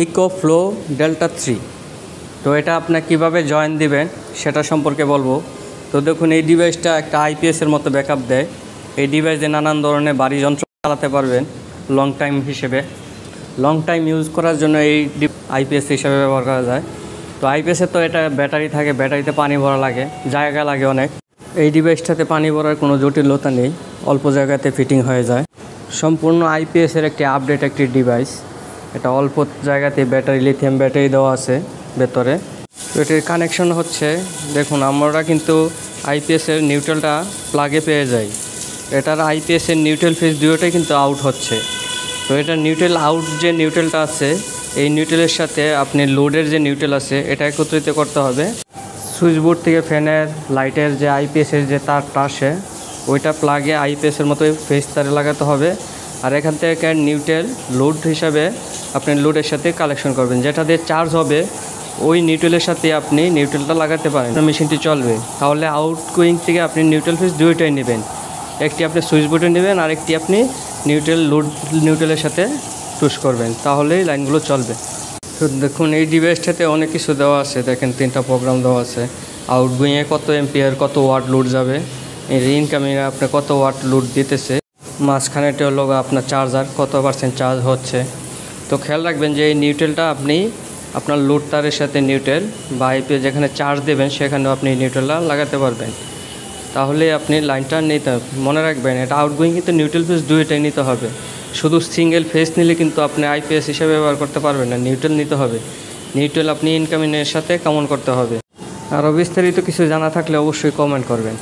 EcoFlow delta 3। তো এটা আপনার কিভাবে জয়েন দিবেন সেটা সম্পর্কে বলবো। তো দেখুন, এই ডিভাইসটা একটা আইপিএসের মতো ব্যাকআপ দেয়। এই ডিভাইস দিয়ে নানান ধরনের ভারী যন্ত্র চালাতে পারবেন লং টাইম হিসেবে। লং টাইম ইউজ করার জন্য এই আইপিএস হিসেবে ব্যবহার করা যায়। তো আইপিএসের তো এটা ব্যাটারি থাকে, ব্যাটারিতে পানি ভরা লাগে, জায়গা লাগে অনেক। এই ডিভাইসটাতে পানি ভরার কোনো জটিলতা নেই, অল্প জায়গাতে ফিটিং হয়ে যায়। সম্পূর্ণ আইপিএসের একটি আপডেট একটি ডিভাইস। এটা অল্প জায়গাতে ব্যাটারি, লিথিয়াম ব্যাটারি দেওয়া আছে ভেতরে। তো এটির কানেকশন হচ্ছে, দেখুন আমরা কিন্তু আইপিএসের নিউট্রালটা প্লাগে পেয়ে যাই। এটার আইপিএসের নিউট্রাল ফেজ দুটোটাই কিন্তু আউট হচ্ছে। তো এটা নিউট্রাল আউট যে নিউট্রালটা আছে, এই নিউট্রালের সাথে আপনি লোডের যে নিউট্রাল আছে এটা একত্রিত করতে হবে। সুইচ বোর্ড থেকে ফ্যানের, লাইটের যে আইপিএসের যে তারটা আসে ওইটা প্লাগে আইপিএসের মতো ফেজ তারে লাগাতে হবে। আর এখান থেকে নিউট্রাল লোড হিসাবে আপনি লোডের সাথে কালেকশন করবেন, যেটা দিয়ে চার্জ হবে ওই নিউট্রালের সাথে আপনি নিউট্রালটা লাগাতে পারেন, মেশিনটি চলবে। তাহলে আউটগোয়িং থেকে আপনি নিউট্রাল ফেজ দুইটাই নেবেন, একটি আপনি সুইচ বোর্ডে নেবেন আর একটি আপনি নিউট্রালের সাথে টুস করবেন, তাহলেই লাইনগুলো চলবে। তো দেখুন, এই ডিভাইসটাতে অনেক কিছু দেওয়া আছে। দেখেন 3টা প্রোগ্রাম দেওয়া আছে। আউটগোয়িংয়ে কত এম্পিয়ার, কত ওয়াট লোড যাবে, ইনকামিংয়ে আপনি কত ওয়াট লোড দিতেছে, মাঝখানেটা হলো আপনার চার্জার কত % চার্জ হচ্ছে। তো খেয়াল রাখবেন যে এই নিউট্রালটা আপনি আপনার লোড তারের সাথে নিউট্রাল বা আইপিএস যেখানে চার্জ দেবেন সেখানেও আপনি নিউট্রালটা লাগাতে পারবেন, তাহলে আপনি লাইনটা নিতে মনে রাখবেন। এটা আউটগোয়িং কিন্তু নিউট্রাল ফেজ দুইটাই নিতে হবে। শুধু সিঙ্গেল ফেজ নিলে কিন্তু আপনি আইপিএস হিসেবে ব্যবহার করতে পারবেন না, নিউট্রাল নিতে হবে। নিউট্রাল আপনি ইনকামিংয়ের সাথে কমন করতে হবে। আরও বিস্তারিত কিছু জানা থাকলে অবশ্যই কমেন্ট করবেন।